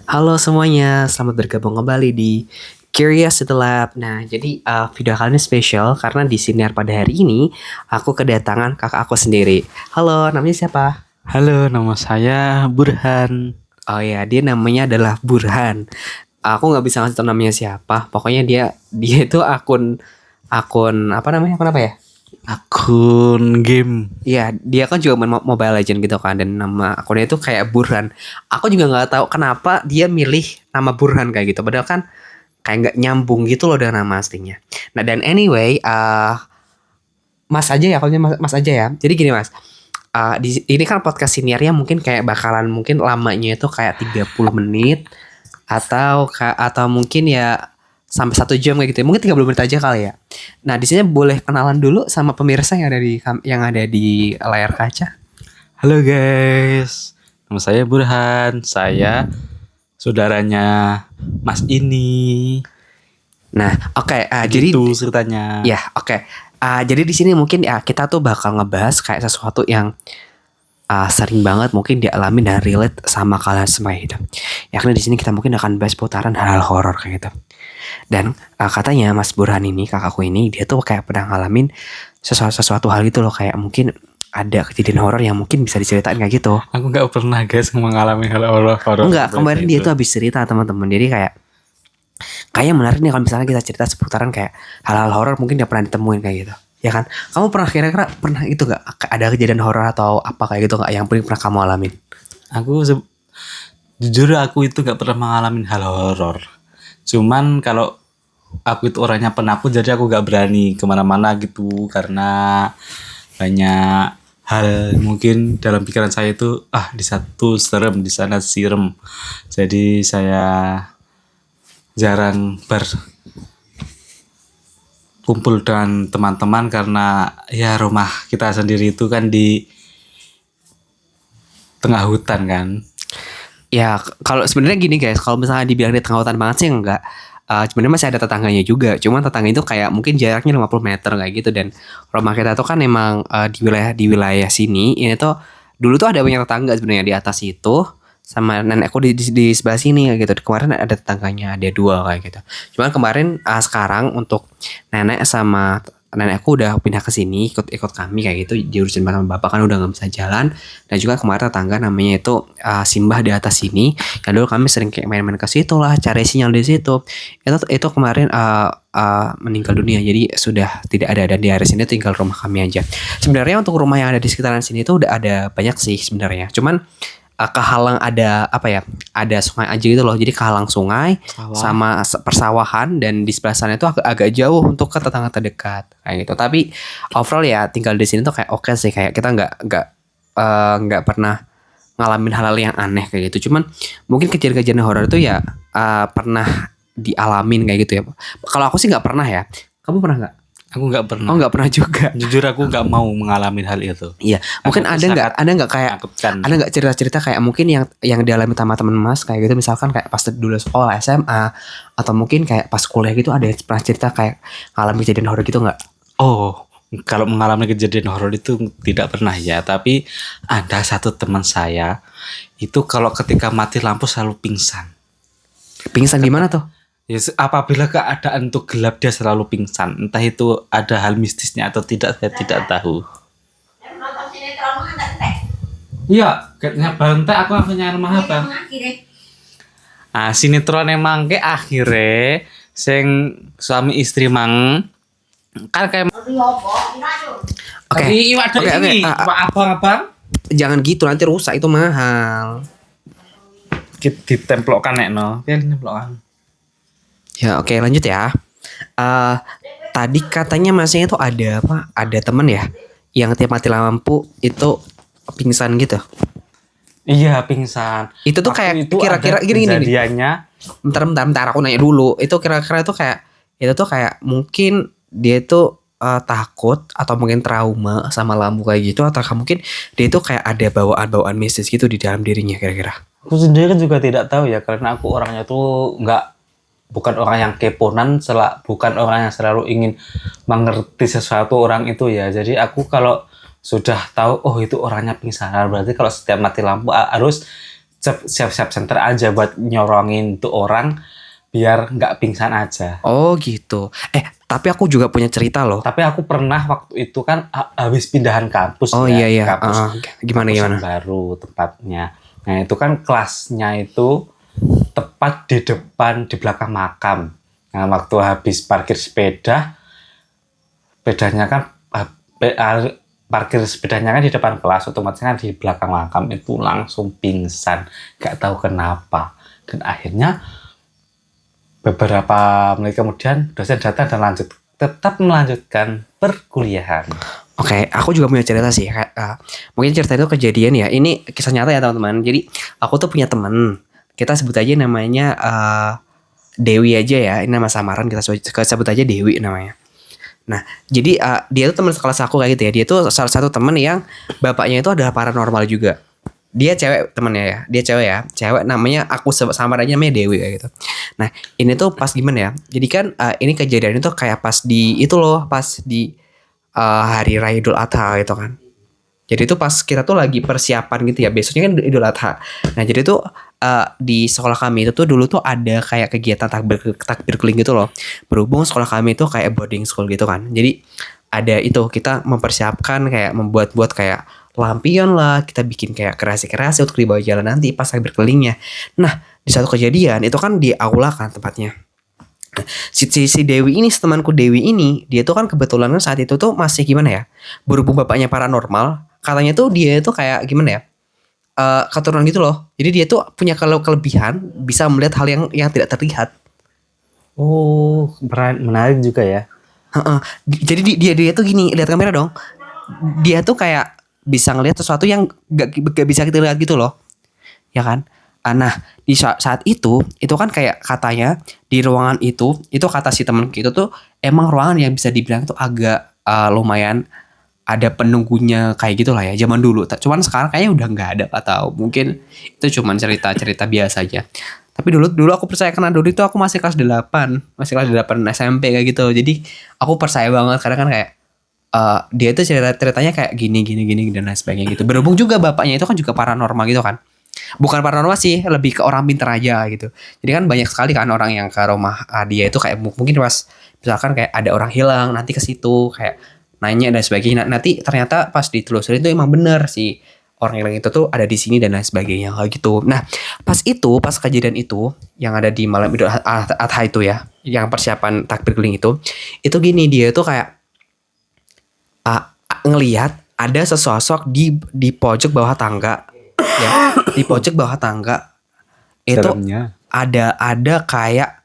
Halo semuanya, selamat bergabung kembali di Curiosity Lab. Nah, jadi video kali ini spesial karena di siniar pada hari ini aku kedatangan kakak aku sendiri. Halo, namanya siapa? Halo, nama saya Burhan. Oh ya, dia namanya adalah Burhan. Aku nggak bisa ngasih tau namanya siapa. Pokoknya dia itu akun akun apa namanya? Akun apa ya? Akun game. Iya, dia kan juga main Mobile Legend gitu kan, dan nama akunnya itu kayak Burhan. Aku juga nggak tahu kenapa dia milih nama Burhan kayak gitu. Padahal kan kayak nggak nyambung gitu loh dengan nama aslinya. Nah dan anyway, Mas aja ya, kalau mas aja ya. Jadi gini Mas, ini kan podcast seniornya mungkin kayak bakalan mungkin lamanya itu kayak 30 menit atau mungkin ya sampai 1 jam kayak gitu ya. Mungkin 30 menit aja kali ya. Nah di sini boleh kenalan dulu sama pemirsa yang ada di layar kaca. Halo guys, nama saya Burhan. Saya saudaranya Mas ini. Nah, oke, jadi Gitu ceritanya. ya, oke. Jadi di sini mungkin ya kita tuh bakal ngebahas kayak sesuatu yang sering banget mungkin dialami dan relate sama kalian semua gitu. Yakni di sini kita mungkin akan bahas putaran hal-hal horor kayak gitu. Dan katanya Mas Burhan ini, kakakku ini, dia tuh kayak pernah ngalamin sesuatu hal gitu loh, kayak mungkin ada kejadian horor yang mungkin bisa diceritain kayak gitu. Aku nggak pernah guys mengalami hal horor. Enggak, kemarin dia itu. tuh habis cerita teman-teman. Jadi kayak menarik nih kalau misalnya kita cerita seputaran kayak hal-hal horor mungkin yang pernah ditemuin kayak gitu. Ya kan? Kamu pernah kira-kira pernah itu gak ada kejadian horor atau apa kayak gitu gak yang pernah kamu alamin? Aku jujur aku itu nggak pernah mengalami hal horor. Cuman kalau aku itu orangnya penakut, jadi aku nggak berani kemana-mana gitu karena banyak hal mungkin dalam pikiran saya itu di satu serem, di sana sirem. Jadi saya jarang berkumpul dengan teman-teman karena ya rumah kita sendiri itu kan di tengah hutan kan. Ya kalau sebenarnya gini guys, kalau misalnya dibilang di tengah hutan banget sih enggak. Sebenarnya masih ada tetangganya juga. Cuman tetangga itu kayak mungkin jaraknya 50 meter kayak gitu, dan rumah kita tuh kan emang di wilayah sini ini tuh dulu tuh ada banyak tetangga sebenarnya di atas itu, sama nenekku di sebelah sini kayak gitu. Kemarin ada tetangganya, ada dua kayak gitu. Cuman kemarin sekarang untuk nenek sama nenekku udah pindah ke sini, ikut kami kayak gitu, diurusin sama bapak kan udah nggak bisa jalan. Dan juga kemarin tetangga namanya itu Simbah di atas sini, yang dulu kami sering kayak main-main ke situ lah, cari sinyal di situ. Itu kemarin meninggal dunia, jadi sudah tidak ada, dan di area sini tinggal rumah kami aja. Sebenarnya untuk rumah yang ada di sekitaran sini itu udah ada banyak sih sebenarnya, cuman kehalang ada apa ya, ada sungai aja gitu loh, jadi kehalang sungai Sawah. sama persawahan, dan di sebelah sana itu agak jauh untuk ke tetangga terdekat kayak gitu. Tapi overall ya tinggal di sini tuh kayak oke sih, kayak kita nggak pernah ngalamin hal-hal yang aneh kayak gitu. Cuman mungkin kejadian-kejadian horor itu ya pernah dialamin kayak gitu ya. Kalau aku sih nggak pernah ya. Kamu pernah nggak? Aku nggak Oh pernah. nggak pernah juga. Jujur aku nggak mau mengalami hal itu. Iya, mungkin Aku sangat ada nggak kayak menakutkan. ada nggak cerita-cerita kayak mungkin yang dialami sama teman Mas kayak gitu, misalkan kayak pas dulu sekolah SMA, atau mungkin kayak pas kuliah gitu, ada yang pernah cerita kayak ngalamin kejadian horor gitu nggak? Oh, kalau mengalami kejadian horor itu tidak pernah ya, tapi ada satu teman saya itu kalau ketika mati lampu selalu pingsan. Pingsan gimana tuh? Ya, apabila keadaan itu gelap dia selalu pingsan. Entah itu ada hal mistisnya atau tidak, saya tidak tahu. Iya, kayaknya bantai aku akhirnya rumah apa? Sinetron emang ke akhirnya sing suami istri mang kan kayak Oke, ada oke, ini abang-abang jangan gitu, nanti rusak, itu mahal. ditemplokkan nek no. Ya ditemplokkan. Ya oke, lanjut ya. Eh Tadi katanya masnya itu ada apa? Ada temen ya yang tiap mati lampu itu pingsan gitu. Iya, pingsan. Itu tuh Waktu kayak itu kira-kira ada gini nih. kejadiannya. Bentar aku nanya dulu. Itu kira-kira itu kayak itu tuh kayak mungkin dia itu takut atau mungkin trauma sama lampu kayak gitu, atau mungkin dia itu kayak ada bawaan-bawaan mistis gitu di dalam dirinya kira-kira. Aku sendiri kan juga tidak tahu ya, karena aku orangnya tuh bukan orang yang keponan, bukan orang yang selalu ingin mengerti sesuatu orang itu ya. Jadi aku kalau sudah tahu oh itu orangnya pingsan, berarti kalau setiap mati lampu harus siap-siap center aja buat nyorongin tuh orang biar nggak pingsan aja. Oh gitu. Tapi aku juga punya cerita loh. Tapi aku pernah waktu itu kan habis pindahan kampus Oh ya, iya. kampus Gimana kampus gimana? yang baru tempatnya. Nah itu kan kelasnya itu tepat di depan di belakang makam. Nah waktu habis parkir sepedanya kan parkir sepedanya kan di depan kelas, otomatis kan di belakang makam itu langsung pingsan, nggak tahu kenapa. Dan akhirnya beberapa menit kemudian dosen datang dan tetap melanjutkan perkuliahan. Oke, aku juga punya cerita sih. Mungkin cerita itu kejadian ya. Ini kisah nyata ya teman-teman. Jadi aku tuh punya temen. Kita sebut aja namanya Dewi aja ya. Ini nama samaran, kita sebut aja Dewi namanya. Nah, jadi dia tuh teman sekelas aku kayak gitu ya. Dia tuh salah satu temen yang bapaknya itu adalah paranormal juga. Dia cewek temennya ya. Dia cewek ya. Cewek namanya aku samar aja namanya Dewi kayak gitu. Nah, ini tuh pas gimana ya? Jadi kan ini kejadian itu kayak pas di itu loh, pas di hari raya Idul Adha gitu kan. Jadi itu pas kita tuh lagi persiapan gitu ya. Besoknya kan Idul Adha. Nah, jadi tuh di sekolah kami itu tuh dulu tuh ada kayak kegiatan takbir keliling gitu loh. Berhubung sekolah kami itu kayak boarding school gitu kan. Jadi ada itu kita mempersiapkan kayak membuat kayak lampion lah. Kita bikin kayak kreasi-kreasi untuk dibawa jalan nanti pas takbir kelilingnya. Nah, di satu kejadian itu kan di aula kan tempatnya. Si Dewi ini, temanku Dewi ini, dia tuh kan kebetulan kan saat itu tuh masih gimana ya, berhubung bapaknya paranormal, katanya tuh dia itu kayak gimana ya, keturunan gitu loh. Jadi dia tuh punya kelebihan bisa melihat hal yang tidak terlihat. Oh, menarik juga ya. Jadi dia tuh gini, lihat kamera dong. Dia tuh kayak bisa ngelihat sesuatu yang gak bisa kita lihat gitu loh, ya kan? Nah, di saat itu kan kayak katanya di ruangan itu kata si temen itu tuh emang ruangan yang bisa dibilang tuh agak lumayan ada penunggunya kayak gitulah ya zaman dulu. Cuman sekarang kayaknya udah nggak ada, atau mungkin itu cuman cerita-cerita biasa aja. Tapi dulu aku percaya karena dulu itu aku masih kelas 8 SMP kayak gitu. Jadi aku percaya banget karena kan kayak dia itu ceritanya kayak gini dan lain sebagainya gitu. Berhubung juga bapaknya itu kan juga paranormal gitu kan. Bukan paranormal sih, lebih ke orang pinter aja gitu. Jadi kan banyak sekali kan orang yang ke rumah dia itu kayak mungkin pas misalkan kayak ada orang hilang nanti ke situ kayak nanya dan sebagainya. Nanti ternyata pas ditelusuri itu emang bener sih orang hilang itu tuh ada di sini dan lain sebagainya kayak gitu. Nah, pas kejadian itu yang ada di malam Idul Adha itu ya, yang persiapan takbir keliling itu gini, dia tuh kayak ngelihat ada sesosok di pojok bawah tangga. Ya, di pojok bawah tangga itu Seremnya. ada kayak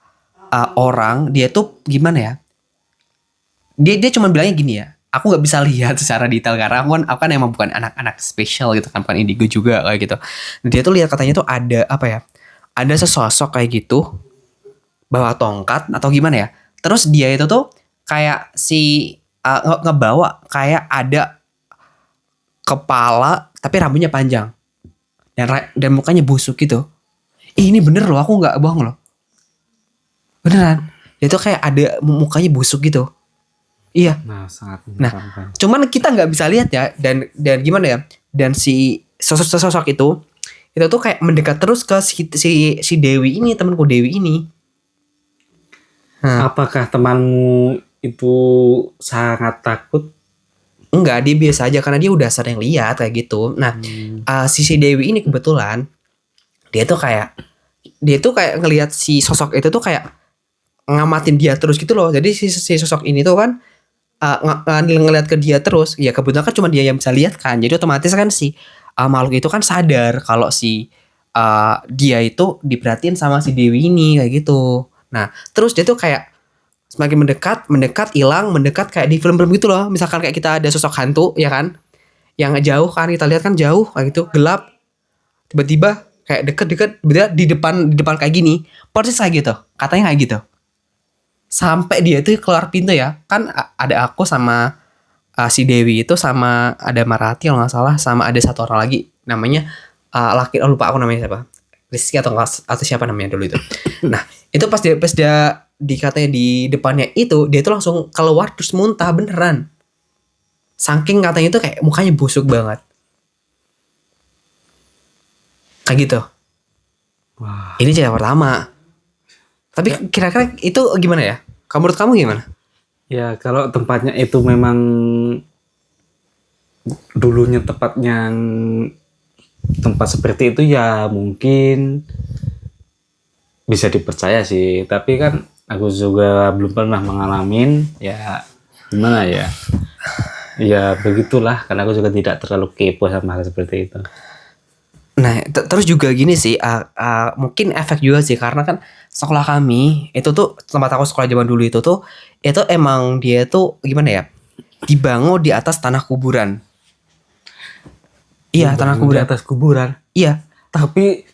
orang, dia tuh gimana ya, dia cuma bilangnya gini ya, aku nggak bisa lihat secara detail karena aku kan emang bukan anak-anak spesial gitu kan, bukan indigo juga kayak gitu. Dia tuh lihat katanya tuh ada apa ya, ada sesosok kayak gitu bawa tongkat atau gimana ya, terus dia itu tuh kayak ngebawa kayak ada kepala tapi rambutnya panjang dan mukanya busuk gitu. Ini bener loh, aku nggak bohong loh, beneran. Dia tuh kayak ada mukanya busuk gitu. Iya. Sangat. Cuman kita nggak bisa lihat ya, dan gimana ya, dan si sosok itu tuh kayak mendekat terus ke si Dewi ini, temanku Dewi ini. Apakah temanmu itu sangat takut? Enggak, dia biasa aja karena dia udah sering lihat kayak gitu. Nah, si Dewi ini kebetulan dia tuh kayak ngelihat si sosok itu tuh kayak ngamatin dia terus gitu loh. Jadi si sosok ini tuh kan ngeliat ke dia terus. Ya kebetulan kan cuma dia yang bisa lihat kan. Jadi otomatis kan si makhluk itu kan sadar kalau si dia itu diperhatiin sama si Dewi ini kayak gitu. Nah, terus dia tuh kayak semakin mendekat, hilang, mendekat kayak di film-film gitu loh. Misalkan kayak kita ada sosok hantu ya kan, yang jauh kan kita lihat kan jauh kayak gitu, gelap, tiba-tiba kayak deket tiba-tiba di depan kayak gini, persis kayak gitu, katanya kayak gitu. Sampai dia itu keluar pintu ya kan, ada aku sama si Dewi itu, sama ada Marati kalau nggak salah, sama ada satu orang lagi namanya lupa aku namanya siapa, Rizky atau siapa namanya dulu itu. Nah, itu pas dia katanya di depannya itu, dia tuh langsung keluar terus muntah beneran. Saking katanya itu kayak mukanya busuk banget. Kayak gitu. Wah. Ini cerita pertama. Tapi kira-kira itu gimana ya? Menurut kamu gimana? Ya kalau tempatnya itu memang dulunya tepatnya tempat seperti itu ya mungkin bisa dipercaya sih. Tapi kan aku juga belum pernah mengalamin. Ya gimana ya? Ya begitulah. Karena aku juga tidak terlalu kepo sama hal seperti itu. Nah, terus juga gini sih, mungkin efek juga sih karena kan sekolah kami itu tuh tempat aku sekolah zaman dulu itu emang dia tuh gimana ya? Dibangun di atas tanah kuburan. Iya, tanah Dibangun di kuburan. atas kuburan. Iya. Tapi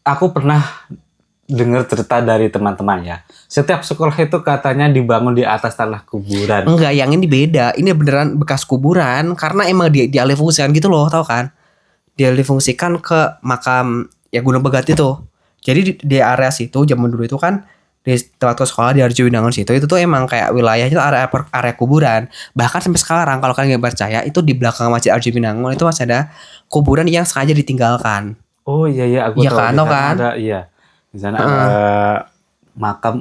aku pernah dengar cerita dari teman-teman ya. Setiap sekolah itu katanya dibangun di atas tanah kuburan. Enggak, yang ini beda. Ini beneran bekas kuburan karena emang dialih fungsikan gitu loh, tau kan? Dialih fungsikan ke makam ya Gunung Begat itu. Jadi di area situ zaman dulu itu kan di tempat sekolah di Arjuna situ itu tuh emang kayak wilayahnya tuh area kuburan. Bahkan sampai sekarang kalau kalian nggak percaya itu di belakang Masjid Arjuna itu masih ada kuburan yang sengaja ditinggalkan. Oh iya aku Iya tahu kan, di tau sana kan? ada di sana ada makam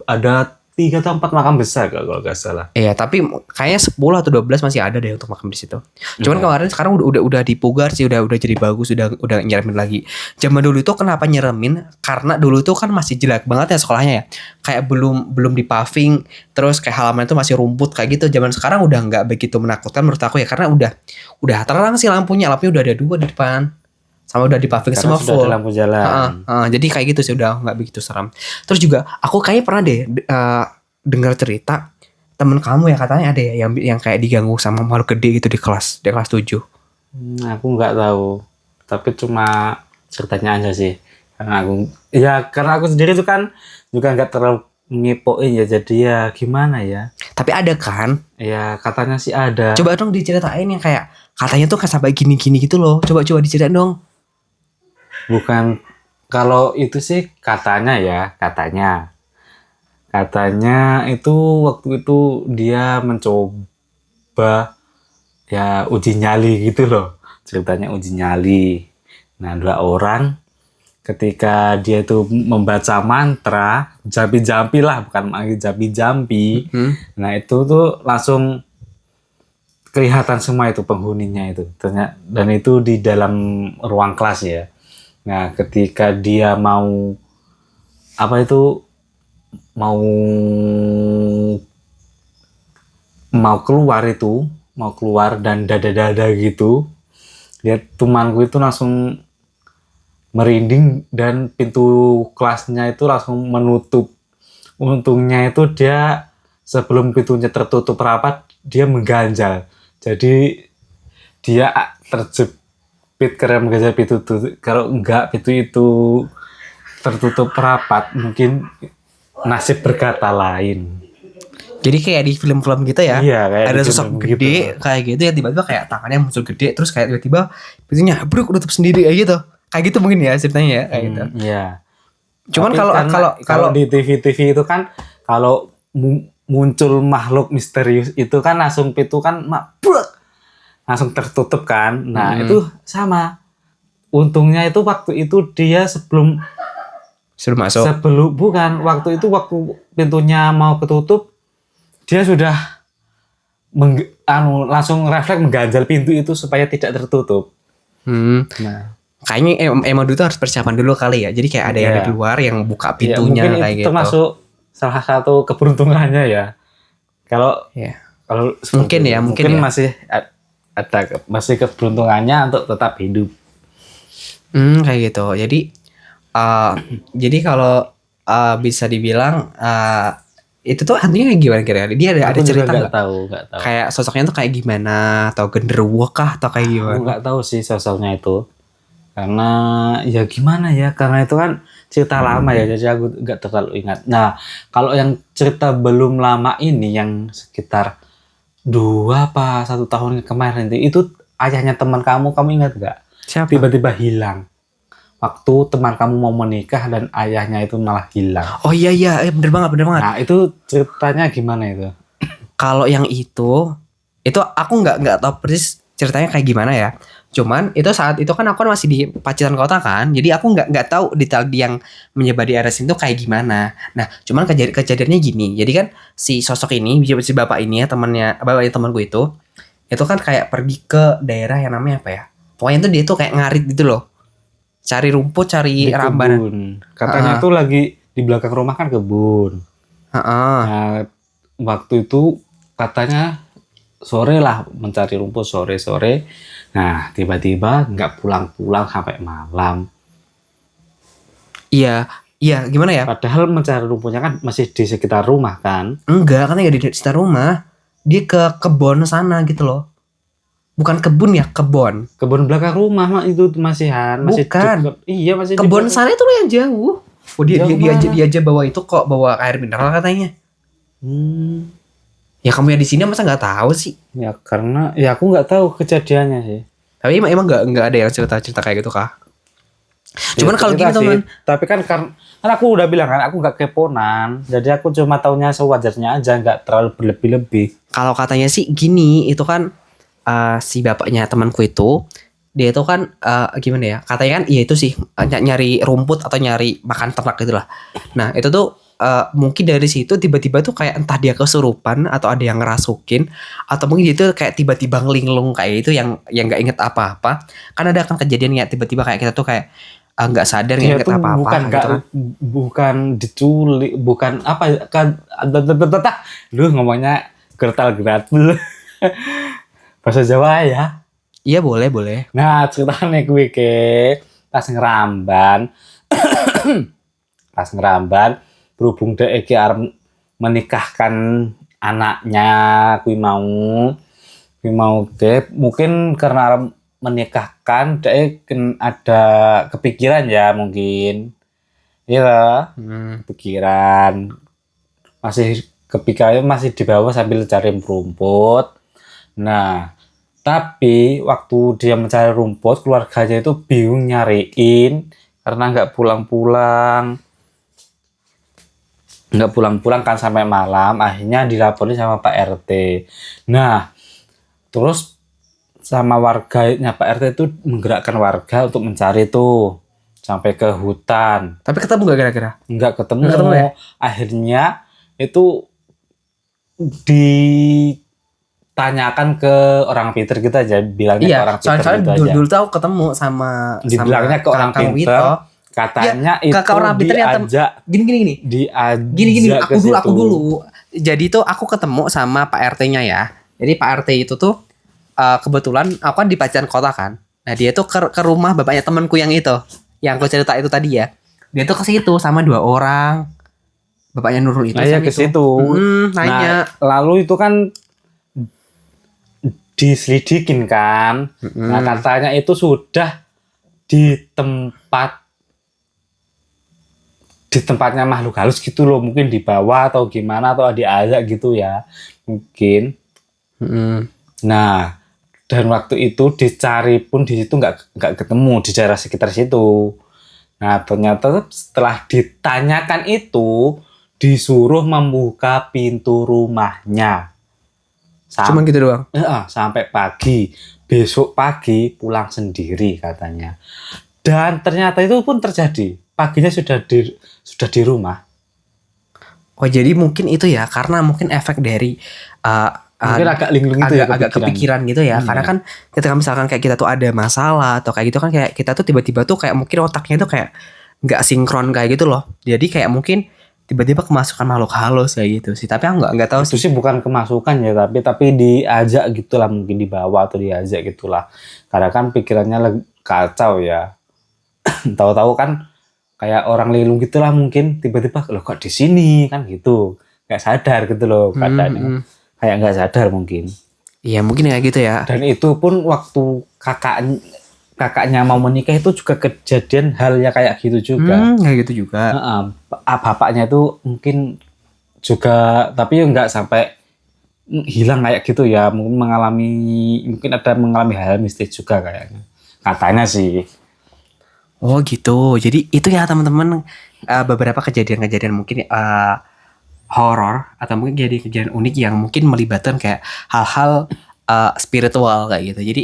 ada 3 atau 4 makam besar kalau nggak salah. Iya, tapi kayaknya 10 atau 12 masih ada deh untuk makam di situ. Cuman kemarin sekarang udah dipugar sih, udah jadi bagus, udah nyeremin lagi. Zaman dulu itu kenapa nyeremin? Karena dulu itu kan masih jelek banget ya sekolahnya ya. Kayak belum dipaving, terus kayak halaman itu masih rumput kayak gitu. Zaman sekarang udah nggak begitu menakutkan menurut aku ya karena udah lampunya udah ada 2 di depan. Sama udah dipaving Karena semua sudah full. ada lampu jalan. Jadi kayak gitu sih udah nggak begitu seram. Terus juga aku kayaknya pernah deh dengar cerita temen kamu ya katanya ada ya yang kayak diganggu sama makhluk gede gitu di kelas 7. Aku nggak tahu. Tapi cuma ceritanya aja sih. Karena aku sendiri tuh kan juga nggak terlalu ngepoin ya. Jadi ya gimana ya? Tapi ada kan? Ya katanya sih ada. Coba dong diceritain yang kayak katanya tuh kan sampai gini-gini gitu loh. Coba diceritain dong. Bukan kalau itu sih katanya itu waktu itu dia mencoba ya uji nyali gitu loh, ceritanya uji nyali. Nah 2 orang ketika dia itu membaca mantra jampi-jampi lah, bukan lagi jampi-jampi. Nah itu tuh langsung kelihatan semua itu penghuninya itu ternyata, dan itu di dalam ruang kelas ya. Nah, ketika dia mau keluar dan dada-dada gitu, lihat temanku itu langsung merinding dan pintu kelasnya itu langsung menutup. Untungnya itu dia sebelum pintunya tertutup rapat, dia mengganjal. Jadi dia terjepit karena mengganjal pintu itu. Kalau enggak pintu itu tertutup rapat, mungkin nasib berkata lain. Jadi kayak di film-film gitu ya. Iya, kayak ada di sosok film gede gitu. kayak gitu ya tiba-tiba kayak tangannya muncul gede terus kayak tiba-tiba pintunya bruk nutup sendiri kayak gitu. Kayak gitu mungkin ya ceritanya ya kayak gitu. Iya. Cuman kalau di TV itu kan kalau muncul makhluk misterius itu kan langsung pintu kan langsung tertutup kan. Nah, itu sama. Untungnya itu waktu itu dia sebelum masuk. Waktu pintunya mau ketutup, dia sudah langsung refleks mengganjal pintu itu supaya tidak tertutup. Nah, kayaknya emang dulu tuh harus persiapan dulu kali ya. Jadi kayak ada yang di luar yang buka pintunya mungkin kayak itu gitu. termasuk salah satu keberuntungannya ya. Kalau mungkin ya. masih ada masih keberuntungannya untuk tetap hidup. Kayak gitu. Jadi kalau bisa dibilang itu tuh hantunya kayak gimana kira-kira? Dia ada cerita nggak tahu. Kayak sosoknya tuh kayak gimana? Atau genderuwo kah? Atau kayak gimana? Aku nggak tahu sih sosoknya itu. Karena ya gimana ya? Karena itu kan cerita lama ya, jadi aku nggak terlalu ingat. Nah, kalau yang cerita belum lama ini, yang sekitar 1 tahun kemarin itu ayahnya teman kamu ingat nggak? Siapa? Tiba-tiba hilang. Waktu teman kamu mau menikah dan ayahnya itu malah hilang. Oh iya bener banget. Nah itu ceritanya gimana itu? Kalau yang itu aku nggak tahu persis ceritanya kayak gimana ya. Cuman itu saat itu kan aku kan masih di Pacitan Kota kan, jadi aku nggak tahu detail yang menyebar di RS itu kayak gimana. Nah, cuman kejadiannya gini. Jadi kan si sosok ini, si bapak ini ya bapaknya temanku itu kan kayak pergi ke daerah yang namanya apa ya? Pokoknya tuh dia tuh kayak ngarit gitu loh. Cari rumput, cari Di ramban. kebun. Katanya tuh lagi di belakang rumah kan kebun. Heeh. Nah, waktu itu katanya sore lah mencari rumput sore-sore. Nah, tiba-tiba nggak pulang-pulang sampai malam. Iya, iya gimana ya? Padahal mencari rumputnya kan masih di sekitar rumah kan. Enggak, kan nggak di sekitar rumah. Dia ke kebun sana gitu loh. Bukan kebun ya, kebun. Kebun belakang rumah mah itu masihan, masih Bukan. deket. Iya, masih di Kebun belakang. sana itu loh yang jauh. Oh Jauh dia mana? aja bawa itu kok bawa air mineral katanya. Hmm, Ya kamu yang di sini masa nggak tahu sih? ya karena ya aku nggak tahu kejadiannya sih. Tapi emang nggak ada yang cerita kayak gitu kah? Cuman Ya, kalau cerita gini sih, teman, tapi kan kan aku udah bilang kan aku nggak keponan, jadi aku cuma taunya sewajarnya aja, nggak terlalu berlebih-lebih. kalau katanya sih gini, itu kan si bapaknya temanku itu dia itu kan gimana ya? Katanya kan iya itu sih nyari rumput atau nyari makan ternak gitu lah. Nah, itu tuh mungkin dari situ tiba-tiba tuh kayak entah dia kesurupan atau ada yang ngerasukin atau mungkin dia tuh kayak tiba-tiba ngelinglung kayak itu yang nggak inget apa-apa. Kan ada kan kejadian ya tiba-tiba kayak kita tuh kayak nggak sadar nggak Dia inget tuh apa-apa bukan gitu kan. bukan diculik, bukan apa kan, lu ngomongnya gertal geratul bahasa Jawa ya. Iya boleh. Nah, ceritanya gue ke pas ngeramban, pas ngeramban berhubung dek iki arep menikahkan anaknya, kui mau ke mungkin karena arep menikahkan dek ada kepikiran ya mungkin. Iya, pikiran masih kepikiran masih di bawah sambil cari rumput. Nah, tapi waktu dia mencari rumput, keluarganya itu bingung nyariin karena nggak pulang-pulang kan sampai malam. Akhirnya dilaporin sama Pak RT. Nah, terus sama warganya Pak RT itu menggerakkan warga untuk mencari tuh sampai ke hutan. Tapi ketemu gak kira-kira? Nggak ketemu. Nggak ketemu ya? Akhirnya itu ditanyakan ke orang pinter gitu aja, bilangnya ke Iya, orang pinter soalnya gitu aja. dulu tuh aku ketemu sama Dibilangnya ke orang Kang pinter, Wito. katanya Ya, itu ke orang pinter yang diajak gini ke aku situ. dulu jadi tuh aku ketemu sama Pak RT-nya ya. Jadi Pak RT itu tuh kebetulan aku kan di Pacitan Kota kan. Nah dia tuh ke rumah bapaknya temanku yang itu, yang aku cerita itu tadi ya. Dia tuh ke situ sama 2 orang, bapaknya Nurul itu Nah, ya sama ke itu. situ. Nanya. Nah, lalu itu kan diselidikin kan. Nah, katanya itu sudah di tempatnya makhluk halus gitu loh, mungkin di bawah atau gimana atau diajak gitu ya. Mungkin. Nah, dan waktu itu dicari pun di situ nggak ketemu di daerah sekitar situ. Nah, ternyata setelah ditanyakan itu disuruh membuka pintu rumahnya. Cuman gitu doang. Sampai pagi. Besok pagi pulang sendiri katanya. Dan ternyata itu pun terjadi. Paginya sudah di rumah. Oh jadi mungkin itu ya karena mungkin efek dari Mungkin agak linglung itu ya agak kepikiran gitu ya. Karena kan ketika misalkan kayak kita tuh ada masalah atau kayak gitu kan kayak kita tuh tiba-tiba tuh kayak mungkin otaknya tuh kayak nggak sinkron kayak gitu loh. Jadi kayak mungkin tiba-tiba kemasukan makhluk halus kayak gitu sih. Tapi aku nggak tahu Itu sih. sih bukan kemasukan ya, tapi diajak gitulah, mungkin dibawa atau diajak gitulah. Karena kan pikirannya lagi kacau ya. Tahu-tahu kan kayak orang linglung gitulah, mungkin tiba-tiba loh kok di sini kan gitu. Nggak sadar gitu loh keadaannya. Kayak nggak sadar mungkin. Iya mungkin kayak gitu ya. Dan itu pun waktu kakaknya mau menikah itu juga kejadian halnya kayak gitu juga. Kayak gitu juga. Bapaknya itu mungkin juga, tapi nggak sampai hilang kayak gitu ya. Mungkin ada mengalami hal mistis juga kayaknya. Katanya sih. Oh gitu. Jadi itu ya teman-teman beberapa kejadian-kejadian mungkin horor atau mungkin kejadian unik yang mungkin melibatkan kayak hal-hal spiritual kayak gitu. Jadi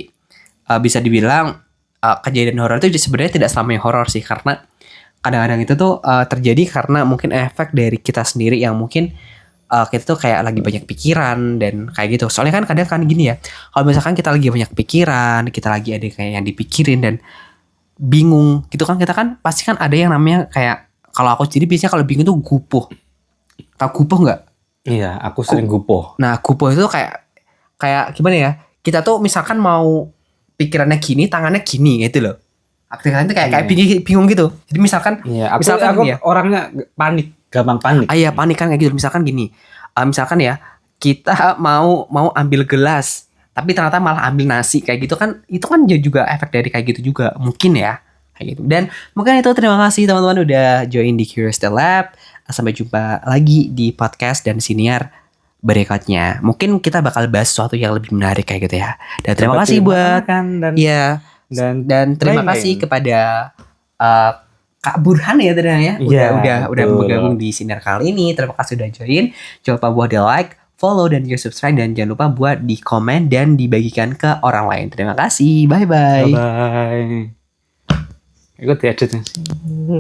bisa dibilang kejadian horor itu sebenarnya tidak selamanya horor sih, karena kadang-kadang itu tuh terjadi karena mungkin efek dari kita sendiri yang mungkin kita tuh kayak lagi banyak pikiran dan kayak gitu. Soalnya kan kadang kan gini ya, kalau misalkan kita lagi banyak pikiran, kita lagi ada kayak yang dipikirin dan bingung gitu kan, kita kan pasti kan ada yang namanya kayak, kalau aku sendiri biasanya kalau bingung tuh gupuh. Tahu gupuh nggak? Iya, aku sering gupoh. Nah, gupuh itu kayak kayak gimana ya? Kita tuh misalkan mau pikirannya gini, tangannya gini gitu loh. Aktifnya itu kayak bingung gitu. Jadi misalkan Iya, misalkan aku ya, orangnya panik, gampang panik. iya panik kan kayak gitu. Misalkan gini, misalkan ya kita mau ambil gelas, tapi ternyata malah ambil nasi kayak gitu kan, itu kan juga efek dari kayak gitu juga mungkin ya, kayak gitu. Dan mungkin itu, terima kasih teman-teman udah join di Curious the Lab. Sampai jumpa lagi di podcast dan siniar berikutnya. Mungkin kita bakal bahas sesuatu yang lebih menarik kayak gitu ya. Dan terima kasih buat dan iya, dan terima lain-lain. kasih kepada Kak Burhan ya ternyata ya. Iya, Udah betul. bergabung di sinar kali ini. Terima kasih udah join. Jangan lupa buat di like, follow dan juga subscribe, dan jangan lupa buat di komen dan dibagikan ke orang lain. Terima kasih. Bye bye. Bye bye. Ikut ya, edit.